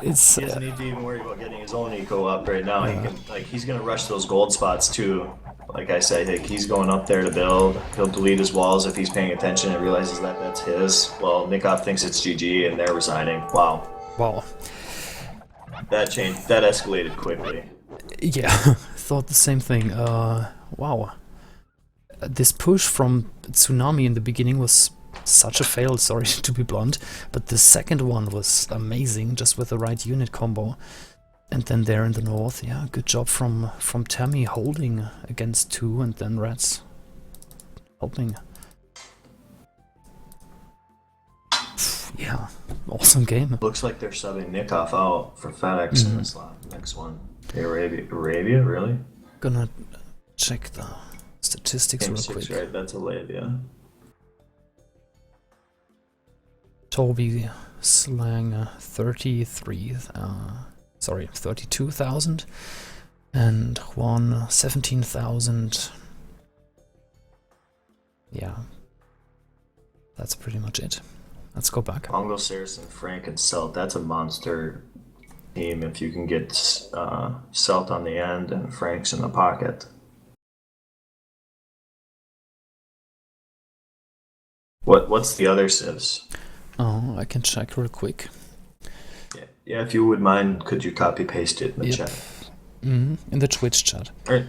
It's he doesn't need to even worry about getting his own eco up right now. He can, he's gonna rush those gold spots too. Like I said, he's going up there to build. He'll delete his walls if he's paying attention and realizes that that's his. Well, Nikov thinks it's GG and they're resigning. Wow. Wow. That changed. That escalated quickly. Yeah, thought the same thing. Wow. This push from Tsunami in the beginning was such a fail, sorry to be blunt, but the second one was amazing, just with the right unit combo. And then there in the north, yeah, good job from Tammy holding against 2, and then Rats helping. Yeah, awesome game. Looks like they're subbing Nikov out for FedEx in this next one. Arabia, really? Gonna check the statistics Game real 6, quick. right? That's Arabia. Toby Slang 32,000 and Juan 17,000. Yeah, that's pretty much it. Let's go back. Mongo, Saracen, Frank, and Celt. That's a monster team if you can get Celt on the end and Frank's in the pocket. What's the other civs? Oh, I can check real quick. Yeah, if you would mind, could you copy paste it in the chat? In the Twitch chat. Or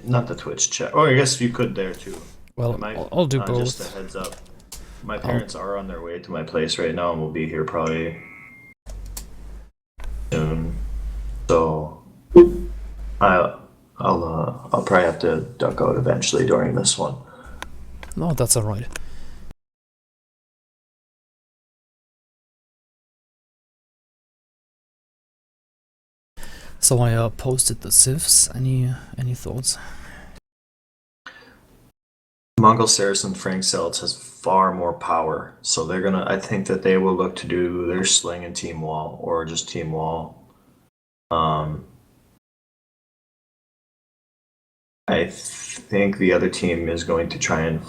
not the Twitch chat. Oh, I guess you could there too. Well, I might, I'll do just a both. heads up. My parents are on their way to my place right now and will be here probably soon. So I'll probably have to duck out eventually during this one. No, that's alright. So I posted the civs. Any thoughts? Mongol Saracen Frank Seltz has far more power, so they're gonna. I think that they will look to do their sling and team wall, or just team wall. I think the other team is going to try and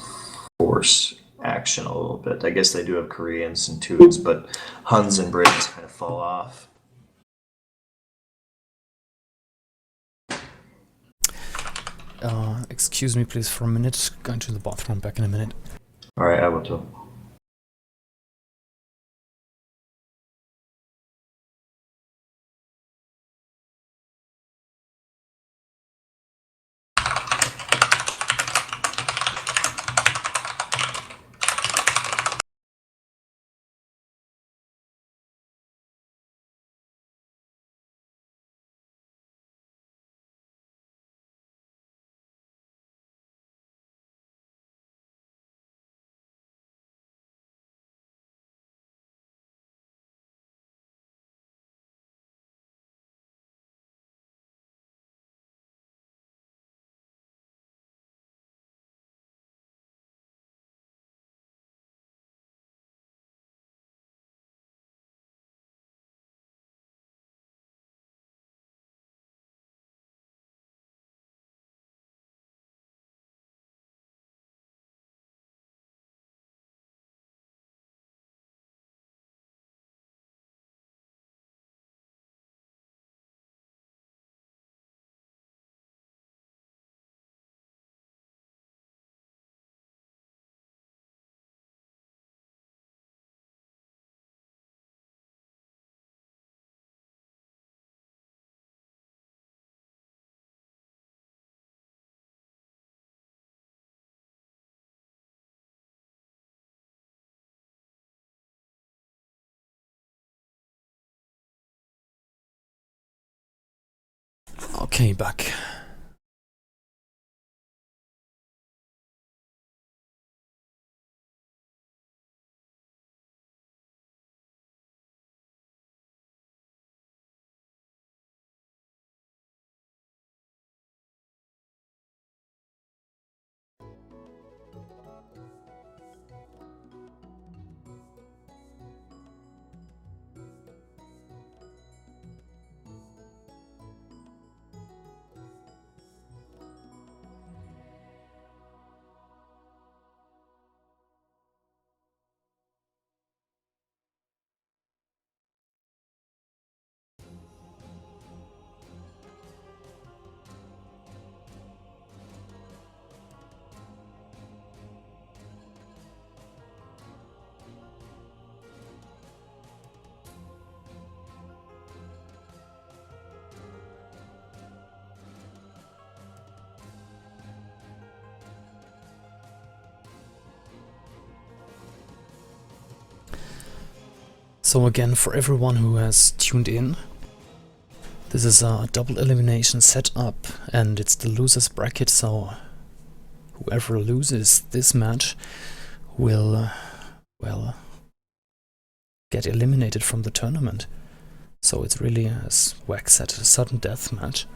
force action a little bit. I guess they do have Koreans and Tudes, but Huns and Brits kind of fall off. Excuse me please for a minute. Going to the bathroom, back in a minute. Alright, I will too. Okay, back. So again, for everyone who has tuned in, this is a double elimination setup, and it's the loser's bracket, so whoever loses this match will, well, get eliminated from the tournament. So it's really, as WiC said, a sudden death match.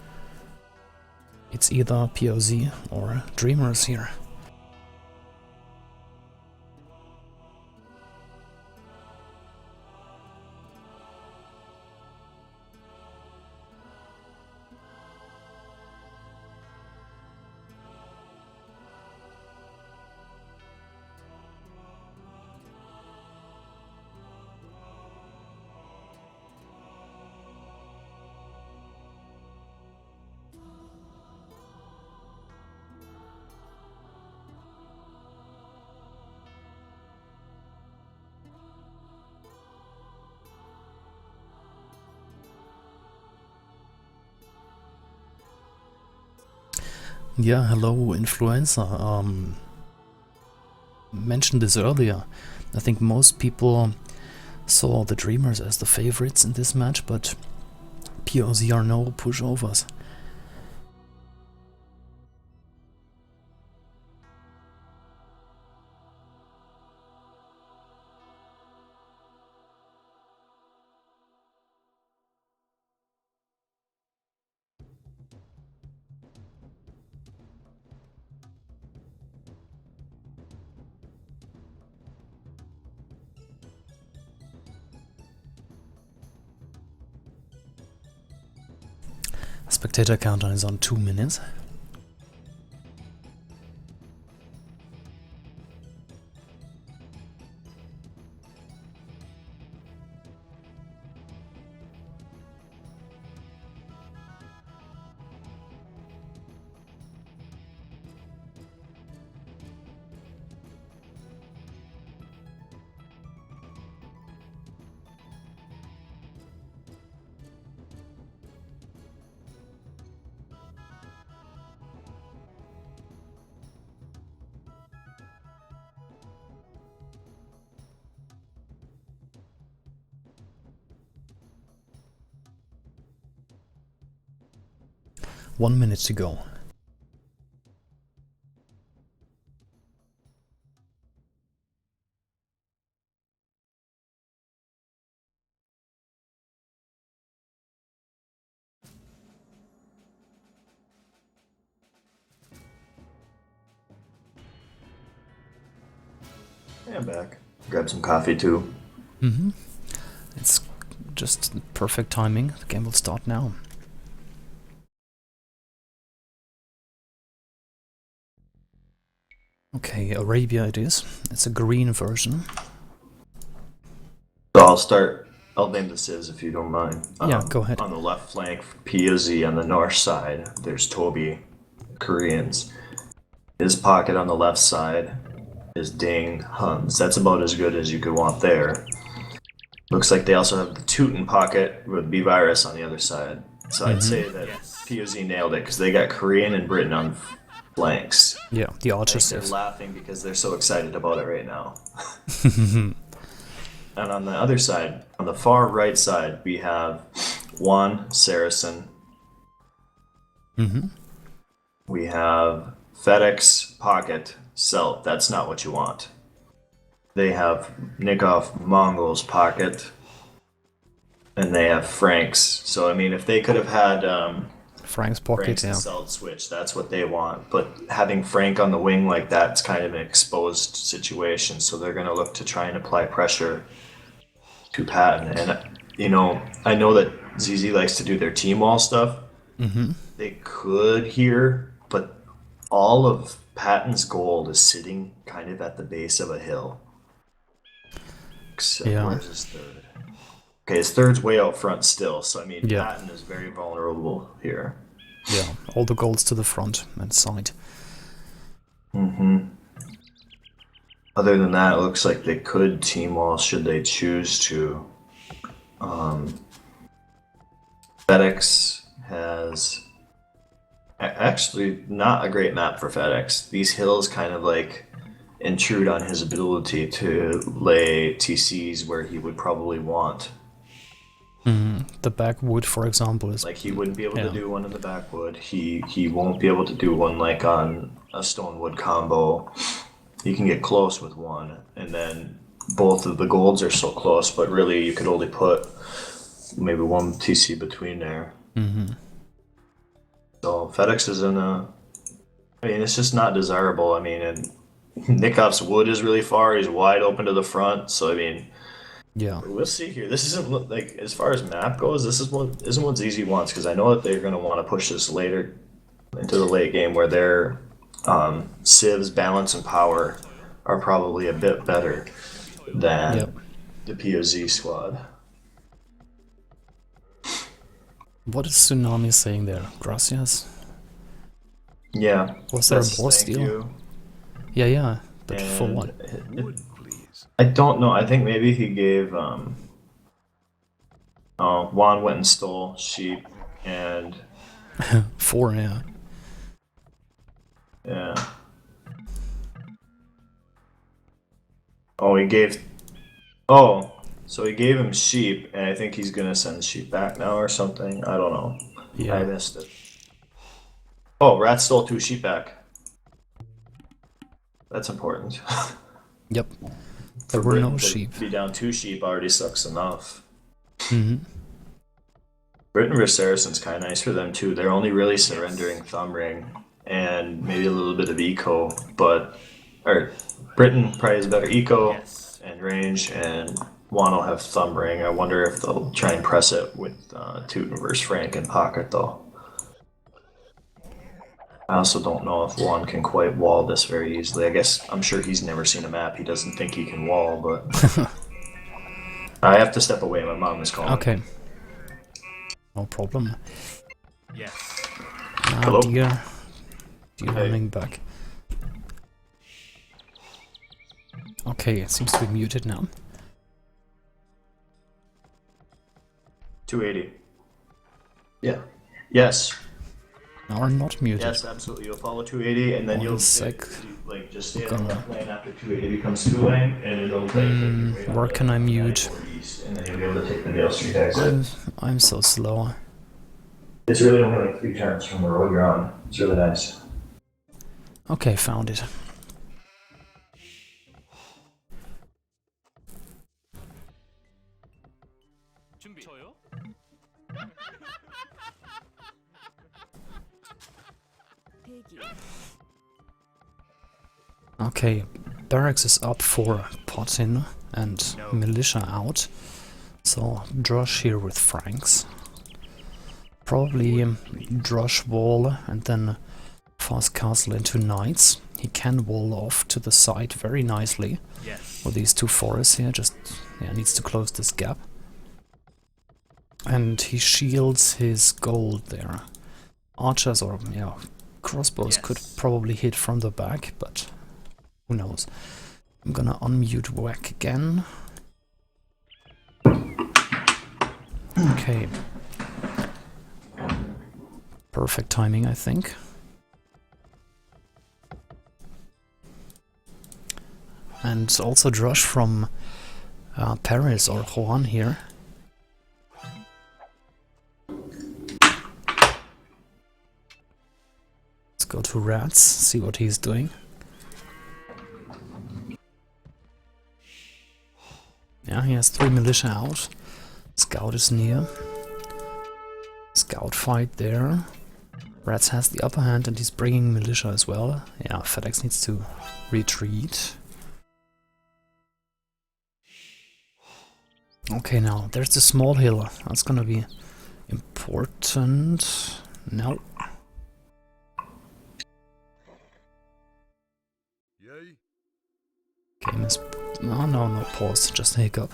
It's either poZ or Dreamers here. Yeah, hello, influencer. mentioned this earlier. I think most people saw the Dreamers as the favorites in this match, but poZ are no pushovers. Spectator countdown is on 2 minutes. One minute to go. Yeah, I'm back. Grab some coffee too. It's just perfect timing. The game will start now. Okay, Arabia it is. It's a green version. So I'll name the civs if you don't mind. Yeah, go ahead. On the left flank, poZ. On the north side, there's Toby, Koreans. His pocket on the left side is Ding, Huns. That's about as good as you could want there. Looks like they also have the Teuton pocket with B-Virus on the other side. So I'd say that poZ nailed it because they got Korean and Britain on flanks. Yeah, the I archer think they're civs. laughing because they're so excited about it right now. And on the other side, on the far right side, we have Juan Saracen. We have FedEx Pocket Celt. That's not what you want. They have Nikov Mongols Pocket. And they have Franks. So, I mean, if they could have had Frank's pocket, Frank's yeah. and Celt switch, that's what they want. But having Frank on the wing like that's kind of an exposed situation. So they're going to look to try and apply pressure to Patton. And, you know, I know that ZZ likes to do their team wall stuff. They could here, but all of Patton's gold is sitting kind of at the base of a hill. Except where's his third? Okay, his third's way out front still, so I mean, Patton is very vulnerable here. Yeah, all the golds to the front and side. Other than that, it looks like they could team wall should they choose to. FedEx has actually not a great map for FedEx. These hills kind of like intrude on his ability to lay TCs where he would probably want. The backwood, for example, is Like he wouldn't be able to do one in the backwood. He won't be able to do one like on a stone wood combo. You can get close with one, and then both of the golds are so close, but really you could only put maybe one TC between there. So FedEx is in a. I mean, it's just not desirable. I mean, and Nikov's wood is really far. He's wide open to the front. So I mean. yeah. We'll see here. This isn't like as far as map goes. This isn't what ZZ wants because I know that they're going to want to push this later into the late game where their civs, balance, and power are probably a bit better than the poZ squad. What is Tsunami saying there? Gracias? Yeah. Was there a that's boss thank deal? you. Yeah, but And for what? Wood, please. I don't know. I think maybe he gave. Juan went and stole sheep, and 4, yeah. yeah. Oh, he gave. Oh, so he gave him sheep, and I think he's gonna send sheep back now or something. I don't know. Yeah. I missed it. Oh, rat stole 2 sheep back. That's important. Yep. For There were no Britain to sheep. be down 2 sheep already sucks enough. Mm-hmm. Britain versus Saracen's kind of nice for them too. They're only really surrendering Thumb Ring and maybe a little bit of eco, but Britain probably has better eco Yes. and range, and Wano have Thumb Ring. I wonder if they'll try and press it with Teuton versus Frank in pocket though. I also don't know if Juan can quite wall this very easily. I guess I'm sure he's never seen a map. He doesn't think he can wall, but I have to step away. My mom is calling. Okay. No problem. Yes. Ah, Hello? dear. Dear Hey. running back. Okay, it seems to be muted now. 280. Yeah. Yes. Now we're not muted. Yes, absolutely. You'll follow 280, and then One you'll sec. like just stay on the left lane after 280 becomes 2 lane, and it'll take you right Where on can the I mute? 94 east, and then you'll be able to take the Dale Street exit. I'm so slow. It's really only like 3 turns from the road you're on. It's really nice. Okay, found it. 준비. 저요? Okay, barracks is up for Potin and militia out. So Drush here with Franks. Probably Drush wall and then fast castle into knights. He can wall off to the side very nicely Yes. with these 2 forests here. Just needs to close this gap. And he shields his gold there. Archers or crossbows could probably hit from the back, but who knows. I'm gonna unmute WiC again. Okay. Perfect timing, I think. And also Drush from Paris or Juan here. Let's go to Rats, see what he's doing. Yeah, he has 3 militia out. Scout is near. Scout fight there. Rats has the upper hand and he's bringing militia as well. Yeah, FedEx needs to retreat. Okay, now there's the small hill. That's gonna be important. No. Game is... no pause, just a hiccup.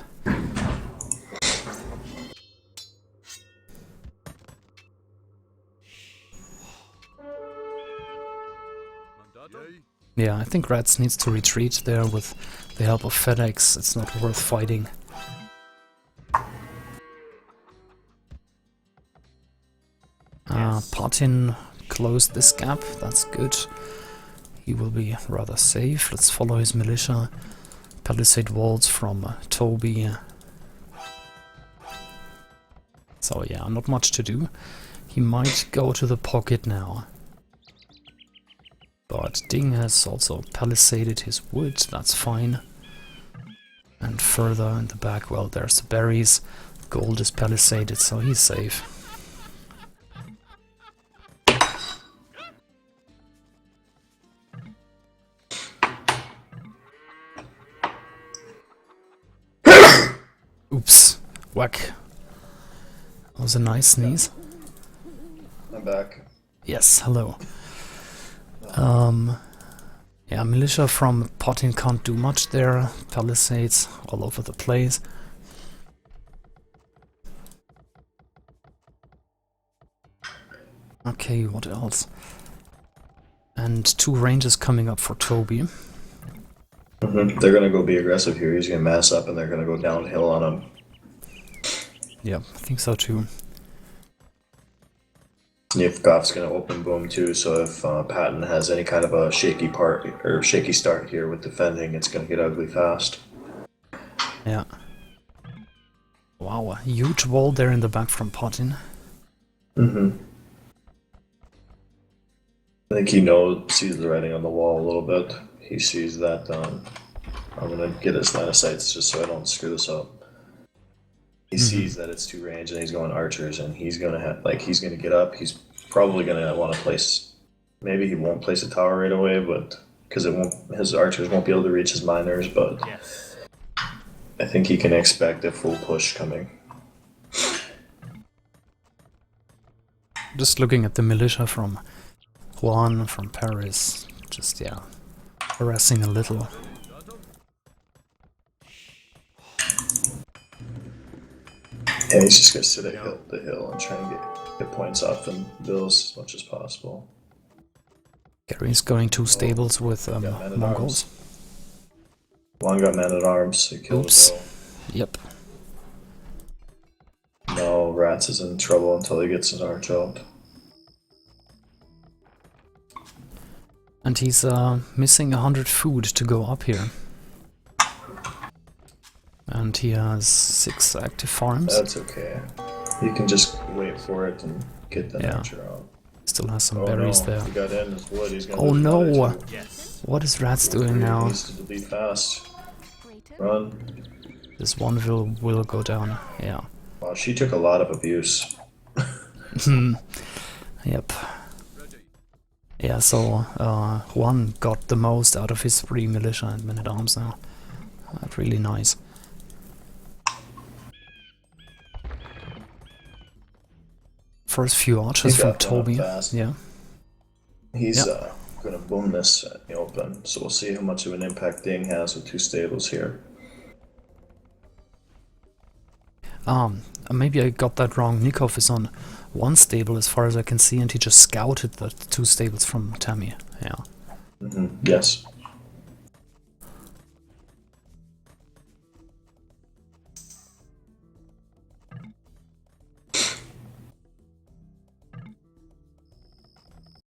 Yeah, I think Rats needs to retreat there with the help of FedEx. It's not worth fighting. Potin closed this gap, that's good. He will be rather safe. Let's follow his militia. Palisade walls from Toby. So yeah, not much to do. He might go to the pocket now. But Ding has also palisaded his wood, that's fine. And further in the back, well, there's the berries. Gold is palisaded, so he's safe. Oops, whack. That was a nice sneeze. I'm back. Yes, hello. Yeah, militia from Potin can't do much there. Palisades all over the place. Okay, what else? And 2 ranges coming up for Toby. They're gonna go be aggressive here. He's gonna mass up, and they're gonna go downhill on him. Yeah, I think so too. Yevgov's gonna open boom too. So if Patton has any kind of a shaky part or shaky start here with defending, it's gonna get ugly fast. Yeah. Wow, a huge wall there in the back from Potin. Mm-hmm. I think he sees the writing on the wall a little bit. He sees that I'm gonna get his line of sights just so I don't screw this up. He sees that it's 2 range and he's going archers, and he's gonna he's gonna get up. He's probably gonna want to place. Maybe he won't place a tower right away, but because his archers won't be able to reach his miners. But Yes. I think he can expect a full push coming. Just looking at the militia from Juan, from Paris, just, yeah, harassing a little. And he's just gonna sit at the hill and try and get points off them bills as much as possible. Gary's going 2 stables with Mongols. One got man at arms, so he killed Oops. a bill. Yep. No, Rats is in trouble until he gets his arch out. And he's missing 100 food to go up here. And he has 6 active farms. That's okay. You can just wait for it and get the archer out. Still has some berries no. there. He got in his wood. He's gonna Oh lose no! another 2. Yes. What is Rats doing He now? needs to delete fast. Run. This one will go down. Yeah. Wow, she took a lot of abuse. Yep. Yeah, so Juan got the most out of his 3 militia and men-at-arms now. That's really nice. First few archers from Toby. Yeah. He's gonna boom this in the open, so we'll see how much of an impact Ding has with 2 stables here. Maybe I got that wrong. Nikov is on 1 stable as far as I can see, and he just scouted the 2 stables from Tammy. Yeah. Yes.